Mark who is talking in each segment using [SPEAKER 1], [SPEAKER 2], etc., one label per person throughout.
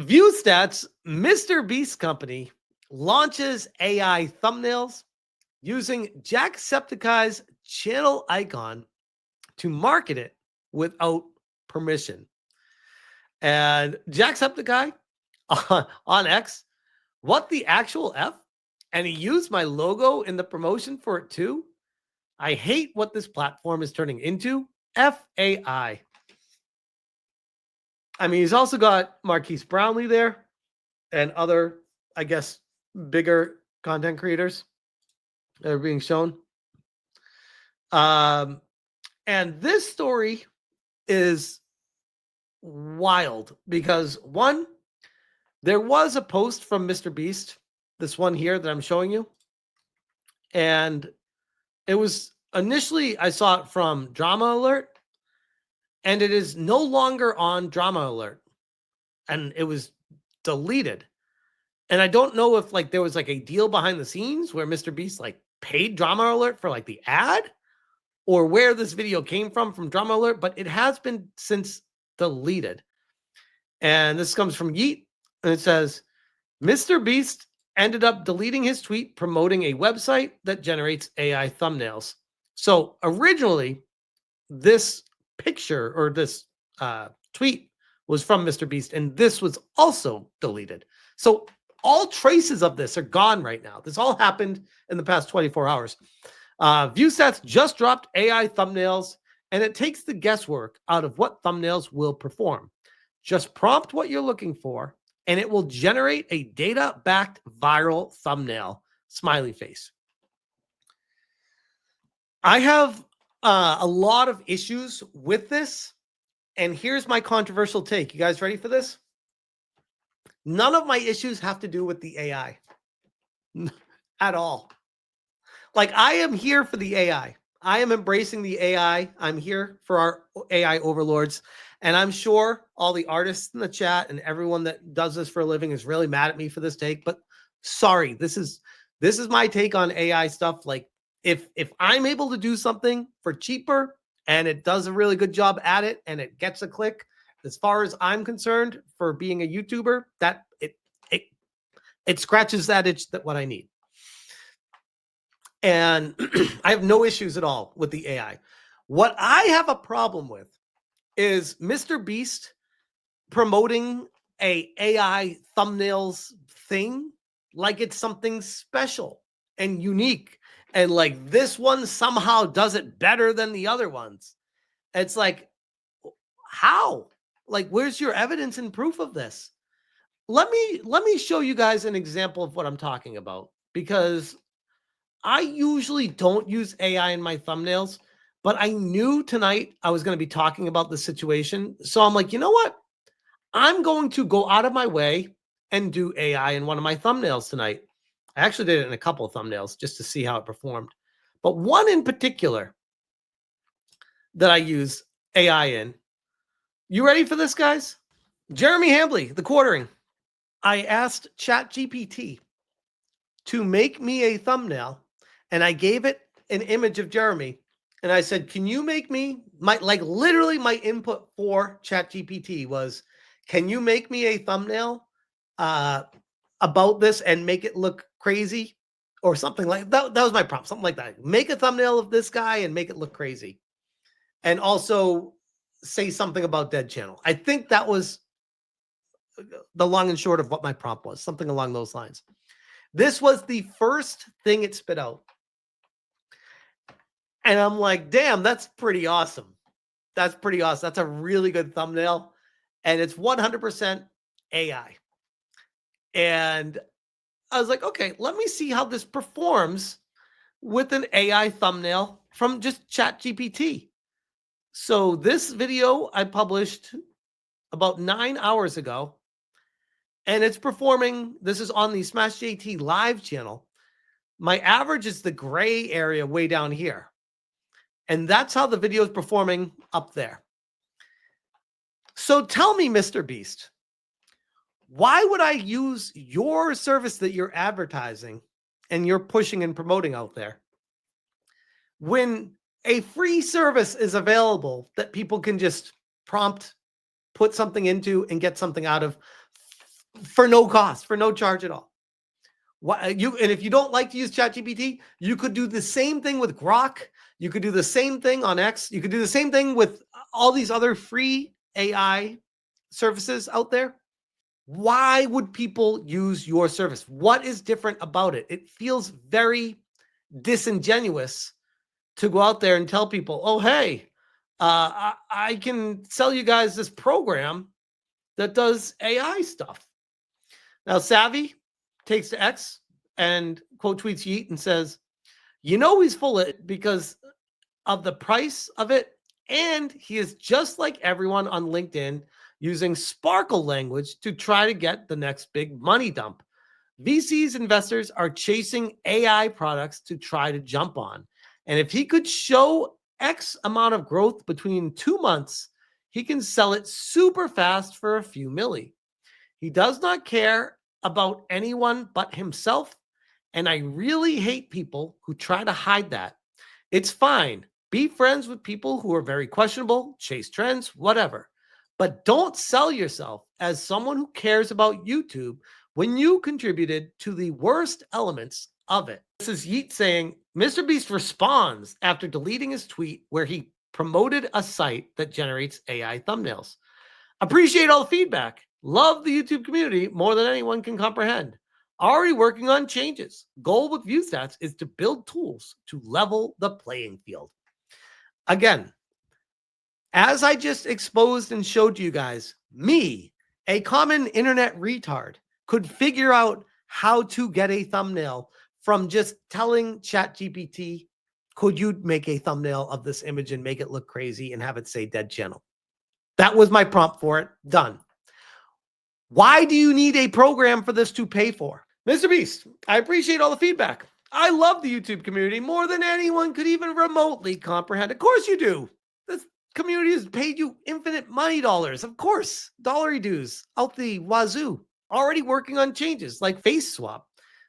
[SPEAKER 1] View stats, MrBeast company launches AI thumbnails using Jacksepticeye's channel icon to market it without permission. And Jacksepticeye on X, what the actual F? And he used my logo in the promotion for it too. I hate what this platform is turning into. FAI. I mean, he's also got Marquise Brownlee there and other, I guess, bigger content creators that are being shown. And this story is wild because, one, there was a post from MrBeast, this one here that I'm showing you. And it was initially, I saw it from Drama Alert, and it is no longer on Drama Alert. And it was deleted. And I don't know if like there was like a deal behind the scenes where MrBeast like paid Drama Alert for like the ad, or where this video came from Drama Alert, but it has been since deleted. And this comes from Yeet, and it says, MrBeast ended up deleting his tweet promoting a website that generates AI thumbnails. So originally, this picture or this tweet was from MrBeast, and this was also deleted. So all traces of this are gone right now. This all happened in the past 24 hours. ViewStats just dropped AI thumbnails, and it takes the guesswork out of what thumbnails will perform. Just prompt what you're looking for, and it will generate a data-backed viral thumbnail. Smiley face. I have a lot of issues with this, and here's my controversial take. You guys ready for this? None of my issues have to do with the AI at all. Like, I am here for the AI. I am embracing the AI. I'm here for our AI overlords. And I'm sure all the artists in the chat and everyone that does this for a living is really mad at me for this take. But sorry, this is my take on AI stuff. Like, if I'm able to do something for cheaper and it does a really good job at it and it gets a click, as far as I'm concerned, for being a YouTuber, that it scratches that itch that what I need. And I have no issues at all with the AI. What I have a problem with is MrBeast promoting a AI thumbnails thing like it's something special and unique. And like this one somehow does it better than the other ones. It's like, how? Like, where's your evidence and proof of this? Let me show you guys an example of what I'm talking about, because I usually don't use AI in my thumbnails, but I knew tonight I was going to be talking about the situation. So I'm like, you know what? I'm going to go out of my way and do AI in one of my thumbnails tonight. I actually did it in a couple of thumbnails just to see how it performed. But one in particular that I use AI in. You ready for this, guys? Jeremy Hambley, the quartering. I asked ChatGPT to make me a thumbnail, and I gave it an image of Jeremy. And I said, can you make me, literally my input for ChatGPT was, can you make me a thumbnail about this and make it look crazy or something like that? That was my prompt, something like that. Make a thumbnail of this guy and make it look crazy. And also say something about Dead Channel. I think that was the long and short of what my prompt was, something along those lines. This was the first thing it spit out. And I'm like, damn, that's pretty awesome. That's pretty awesome. That's a really good thumbnail. And it's 100% AI. And I was like, okay, let me see how this performs with an AI thumbnail from just ChatGPT. So this video I published about 9 hours ago, and it's performing. This is on the Smash JT live channel. My average is the gray area way down here. And that's how the video is performing up there. So tell me, MrBeast, why would I use your service that you're advertising and you're pushing and promoting out there when a free service is available that people can just prompt, put something into, and get something out of for no cost, for no charge at all. And if you don't like to use ChatGPT, you could do the same thing with Grok. You could do the same thing on X. You could do the same thing with all these other free AI services out there. Why would people use your service? What is different about it? It feels very disingenuous to go out there and tell people, oh, hey, I can sell you guys this program that does AI stuff. Now, Savvy takes to X and quote tweets Yeet and says, he's full of it because of the price of it. And he is just like everyone on LinkedIn using sparkle language to try to get the next big money dump. VCs investors are chasing AI products to try to jump on. And if he could show X amount of growth between 2 months, he can sell it super fast for a few milli. He does not care about anyone but himself. And I really hate people who try to hide that. It's fine. Be friends with people who are very questionable, chase trends, whatever. But don't sell yourself as someone who cares about YouTube when you contributed to the worst elements of it. This is Yeet saying, MrBeast responds after deleting his tweet where he promoted a site that generates AI thumbnails. Appreciate all the feedback. Love the YouTube community more than anyone can comprehend. Already working on changes. Goal with view stats is to build tools to level the playing field. Again, as I just exposed and showed you guys, me, a common internet retard, could figure out how to get a thumbnail from just telling ChatGPT, could you make a thumbnail of this image and make it look crazy and have it say dead channel? That was my prompt for it. Done. Why do you need a program for this to pay for? MrBeast, I appreciate all the feedback. I love the YouTube community more than anyone could even remotely comprehend. Of course you do. This community has paid you infinite money dollars. Of course, dollary dues out the wazoo. Already working on changes like face swap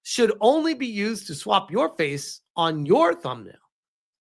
[SPEAKER 1] should only be used to swap your face on your thumbnail.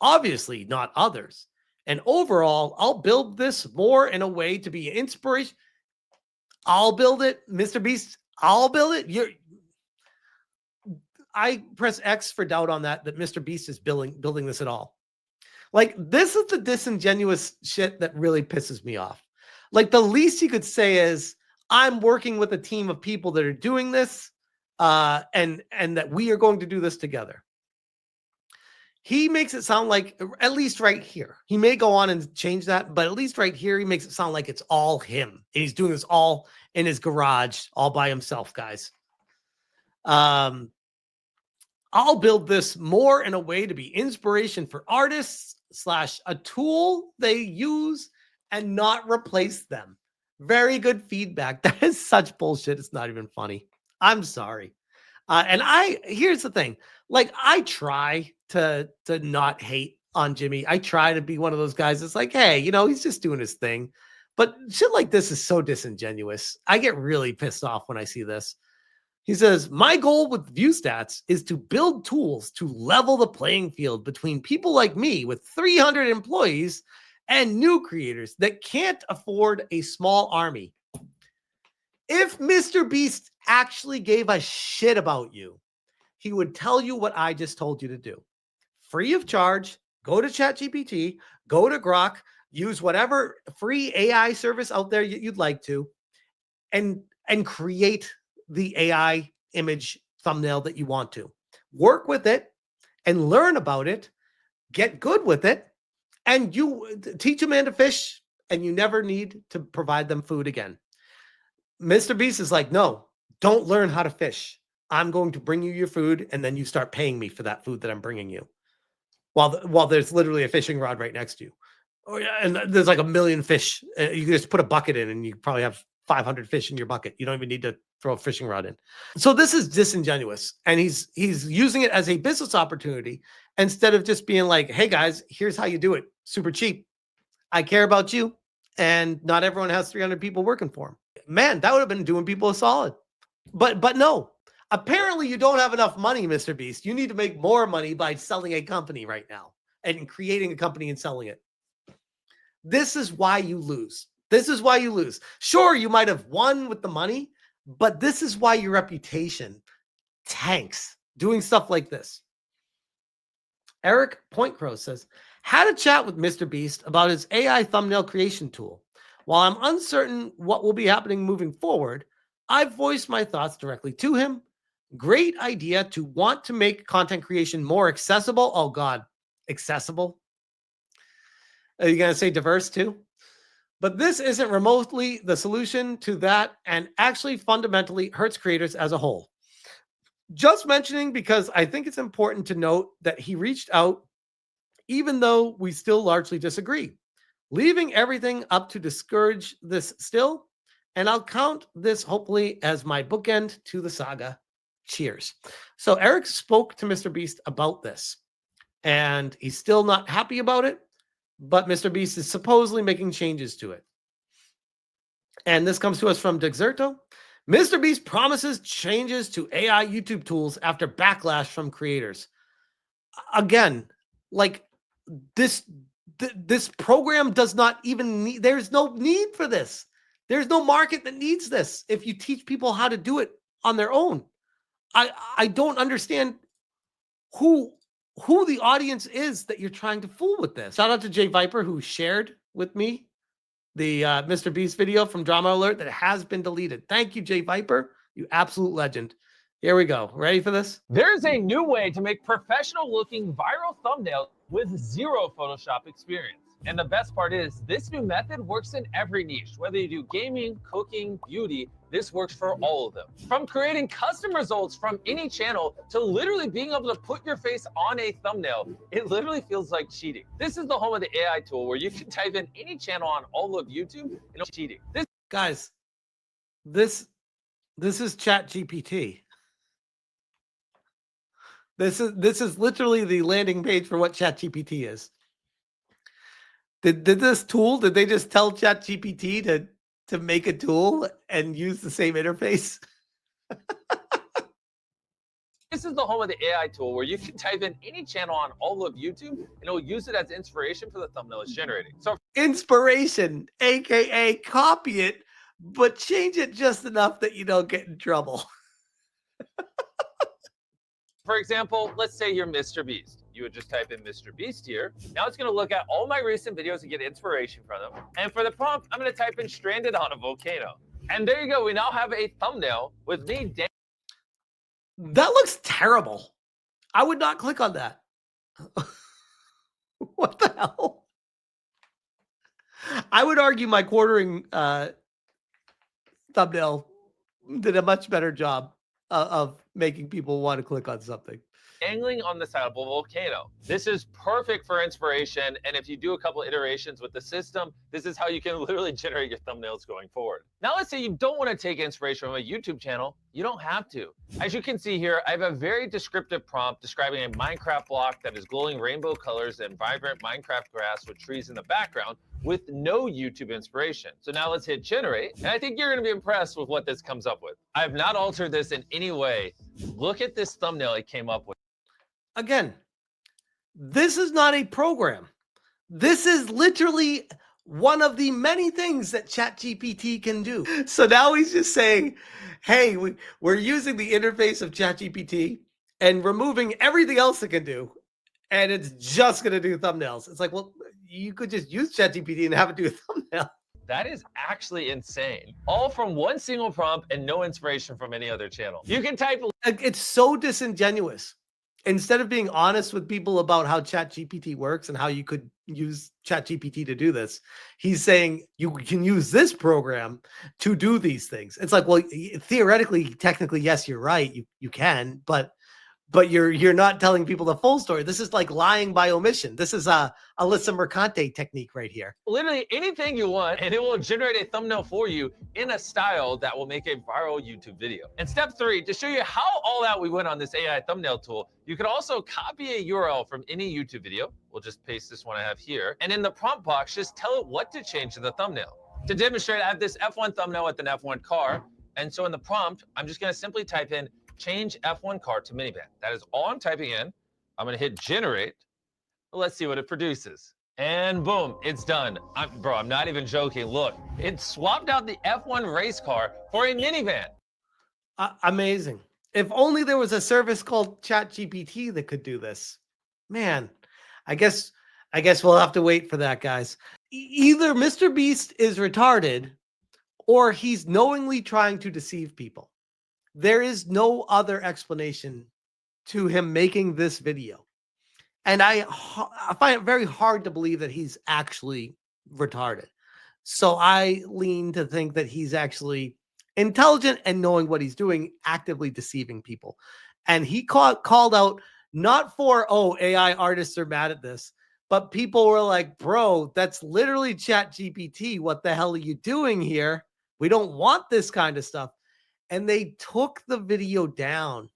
[SPEAKER 1] Obviously, not others. And overall, I'll build this more in a way to be an inspiration. I'll build it, MrBeast. I'll build it. I press X for doubt on that MrBeast is building this at all. Like, this is the disingenuous shit that really pisses me off. Like, the least you could say is, I'm working with a team of people that are doing this, and that we are going to do this together. He makes it sound like, at least right here, he may go on and change that, but at least right here, he makes it sound like it's all him. And he's doing this all in his garage, all by himself, guys. I'll build this more in a way to be inspiration for artists / a tool they use and not replace them. Very good feedback. That is such bullshit. It's not even funny. I'm sorry. And here's the thing. Like, I try to not hate on Jimmy. I try to be one of those guys that's like, hey, he's just doing his thing. But shit like this is so disingenuous. I get really pissed off when I see this. He says, my goal with view stats is to build tools to level the playing field between people like me with 300 employees and new creators that can't afford a small army. If MrBeast actually gave a shit about you, he would tell you what I just told you to do. Free of charge, go to ChatGPT, go to Grok, use whatever free AI service out there you'd like to, and create the AI image thumbnail that you want to. Work with it and learn about it, get good with it, and you teach a man to fish, and you never need to provide them food again. MrBeast is like, no, don't learn how to fish. I'm going to bring you your food, and then you start paying me for that food that I'm bringing you. While there's literally a fishing rod right next to you. Oh, yeah, and there's like a million fish. You can just put a bucket in, and you probably have 500 fish in your bucket. You don't even need to throw a fishing rod in. So this is disingenuous, and he's using it as a business opportunity instead of just being like, hey guys, here's how you do it. Super cheap. I care about you, and not everyone has 300 people working for him. Man, that would have been doing people a solid. But no. Apparently, you don't have enough money, MrBeast. You need to make more money by selling a company right now and creating a company and selling it. This is why you lose. This is why you lose. Sure, you might have won with the money, But this is why your reputation tanks doing stuff like this. Eric Pointcrow says, had a chat with MrBeast about his AI thumbnail creation tool. While I'm uncertain what will be happening moving forward, I've voiced my thoughts directly to him. Great idea to want to make content creation more accessible. Oh God, accessible. Are you going to say diverse too? But this isn't remotely the solution to that and actually fundamentally hurts creators as a whole. Just mentioning because I think it's important to note that he reached out, even though we still largely disagree, leaving everything up to discourage this still. And I'll count this hopefully as my bookend to the saga. Cheers. So Eric spoke to MrBeast about this, and he's still not happy about it, but MrBeast is supposedly making changes to it. And this comes to us from Dexerto. MrBeast promises changes to AI YouTube tools after backlash from creators. Again, like this program does not even need, there's no need for this. There's no market that needs this if you teach people how to do it on their own. I don't understand who the audience is that you're trying to fool with this. Shout out to Jay Viper, who shared with me the MrBeast video from Drama Alert that has been deleted. Thank you, Jay Viper. You absolute legend. Here we go. Ready for this?
[SPEAKER 2] There's a new way to make professional-looking viral thumbnails with zero Photoshop experience. And the best part is, this new method works in every niche. Whether you do gaming, cooking, beauty, this works for all of them. From creating custom results from any channel to literally being able to put your face on a thumbnail, it literally feels like cheating. This is the home of the AI tool where you can type in any channel on all of YouTube and it's cheating.
[SPEAKER 1] Guys, this is ChatGPT. This is literally the landing page for what ChatGPT is. Did this tool, did they just tell ChatGPT to make a tool and use the same interface?
[SPEAKER 2] This is the home of the AI tool where you can type in any channel on all of YouTube and it'll use it as inspiration for the thumbnail it's generating. So
[SPEAKER 1] inspiration, aka copy it, but change it just enough that you don't get in trouble.
[SPEAKER 2] For example, let's say you're MrBeast. You would just type in MrBeast here. Now it's going to look at all my recent videos and get inspiration from them. And for the prompt, I'm going to type in stranded on a volcano. And there you go. We now have a thumbnail with me.
[SPEAKER 1] That looks terrible. I would not click on that. What the hell? I would argue my quartering thumbnail did a much better job of making people want to click on something.
[SPEAKER 2] Dangling on the side of a volcano. This is perfect for inspiration. And if you do a couple iterations with the system, this is how you can literally generate your thumbnails going forward. Now, let's say you don't want to take inspiration from a YouTube channel. You don't have to. As you can see here, I have a very descriptive prompt describing a Minecraft block that is glowing rainbow colors and vibrant Minecraft grass with trees in the background with no YouTube inspiration. So now let's hit generate. And I think you're going to be impressed with what this comes up with. I have not altered this in any way. Look at this thumbnail it came up with.
[SPEAKER 1] Again, this is not a program. This is literally one of the many things that ChatGPT can do. So now he's just saying, hey, we're using the interface of ChatGPT and removing everything else it can do. And it's just going to do thumbnails. It's like, well, you could just use ChatGPT and have it do a thumbnail.
[SPEAKER 2] That is actually insane. All from one single prompt and no inspiration from any other channel. You can type.
[SPEAKER 1] It's so disingenuous. Instead of being honest with people about how ChatGPT works and how you could use ChatGPT to do this, he's saying you can use this program to do these things. It's like, well, theoretically, technically, yes, you're right. You can, but you're not telling people the full story. This is like lying by omission. This is a Alyssa Mercante technique right here.
[SPEAKER 2] Literally anything you want, and it will generate a thumbnail for you in a style that will make a viral YouTube video. And step 3, to show you how all out we went on this AI thumbnail tool, you could also copy a URL from any YouTube video. We'll just paste this one I have here. And in the prompt box, just tell it what to change in the thumbnail. To demonstrate, I have this F1 thumbnail with an F1 car. And so in the prompt, I'm just going to simply type in change F1 car to minivan. That is all I'm typing in. I'm going to hit generate. Let's see what it produces. And boom, it's done. I'm not even joking. Look, it swapped out the F1 race car for a minivan.
[SPEAKER 1] Amazing. If only there was a service called ChatGPT that could do this. Man, I guess we'll have to wait for that, guys. Either Mr. Beast is retarded or he's knowingly trying to deceive people. There is no other explanation to him making this video. And I find it very hard to believe that he's actually retarded. So I lean to think that he's actually intelligent and knowing what he's doing, actively deceiving people. And he called out not for, oh, AI artists are mad at this, but people were like, bro, that's literally ChatGPT. What the hell are you doing here? We don't want this kind of stuff. And they took the video down.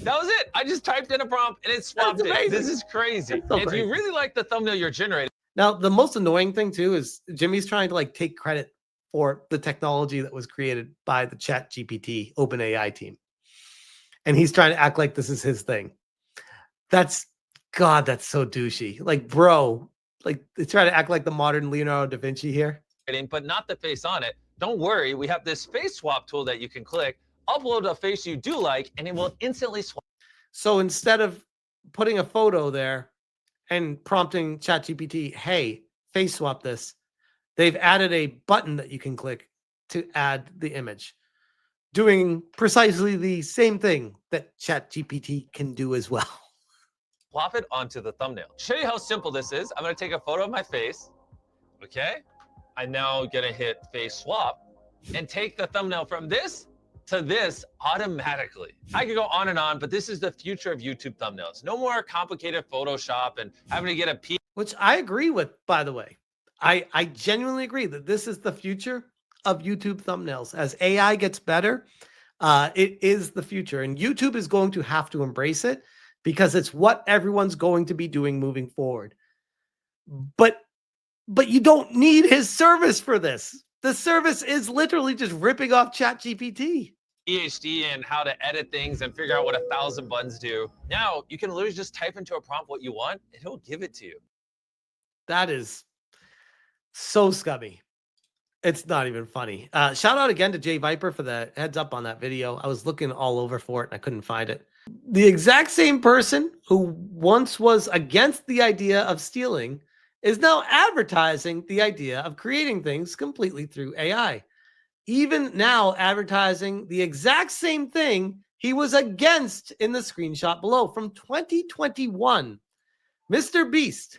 [SPEAKER 2] That was it. I just typed in a prompt and it swapped it. This is crazy.
[SPEAKER 1] So
[SPEAKER 2] if
[SPEAKER 1] crazy.
[SPEAKER 2] you really like the thumbnail you're generating.
[SPEAKER 1] Now, the most annoying thing too is Jimmy's trying to like take credit for the technology that was created by the ChatGPT OpenAI team. And he's trying to act like this is his thing. That's so douchey. Like, bro, like they try to act like the modern Leonardo da Vinci here.
[SPEAKER 2] But not the face on it. Don't worry, we have this face swap tool that you can click, upload a face you do like, and it will instantly swap.
[SPEAKER 1] So instead of putting a photo there and prompting ChatGPT, hey, face swap this, they've added a button that you can click to add the image, doing precisely the same thing that ChatGPT can do as well.
[SPEAKER 2] Swap it onto the thumbnail. Show you how simple this is. I'm going to take a photo of my face. Okay. I'm now going to hit face swap and take the thumbnail from this to this automatically. I could go on and on, but this is the future of YouTube thumbnails. No more complicated Photoshop and having to get a P.
[SPEAKER 1] Which I agree with, by the way. I genuinely agree that this is the future of YouTube thumbnails. As AI gets better, it is the future. And YouTube is going to have to embrace it because it's what everyone's going to be doing moving forward. But you don't need his service for this. The service is literally just ripping off ChatGPT.
[SPEAKER 2] PhD and how to edit things and figure out what 1,000 buttons do. Now you can literally just type into a prompt what you want and he'll give it to you.
[SPEAKER 1] That is so scummy. It's not even funny. Shout out again to Jay Viper for the heads up on that video. I was looking all over for it and I couldn't find it. The exact same person who once was against the idea of stealing is now advertising the idea of creating things completely through AI. Even now advertising the exact same thing he was against in the screenshot below from 2021. MrBeast,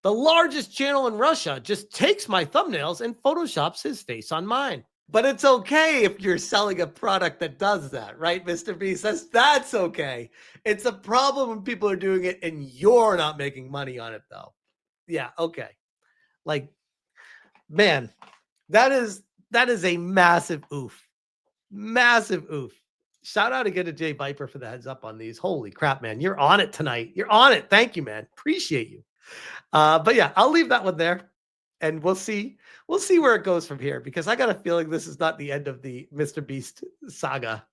[SPEAKER 1] the largest channel in Russia, just takes my thumbnails and photoshops his face on mine. But it's okay if you're selling a product that does that, right, MrBeast? That's okay. It's a problem when people are doing it and you're not making money on it, though. Yeah, okay. Like, man, that is a massive oof. Massive oof. Shout out again to Jay Viper for the heads up on these. Holy crap, man. You're on it tonight. You're on it. Thank you, man. Appreciate you. But yeah, I'll leave that one there. And we'll see where it goes from here because I got a feeling this is not the end of the MrBeast saga.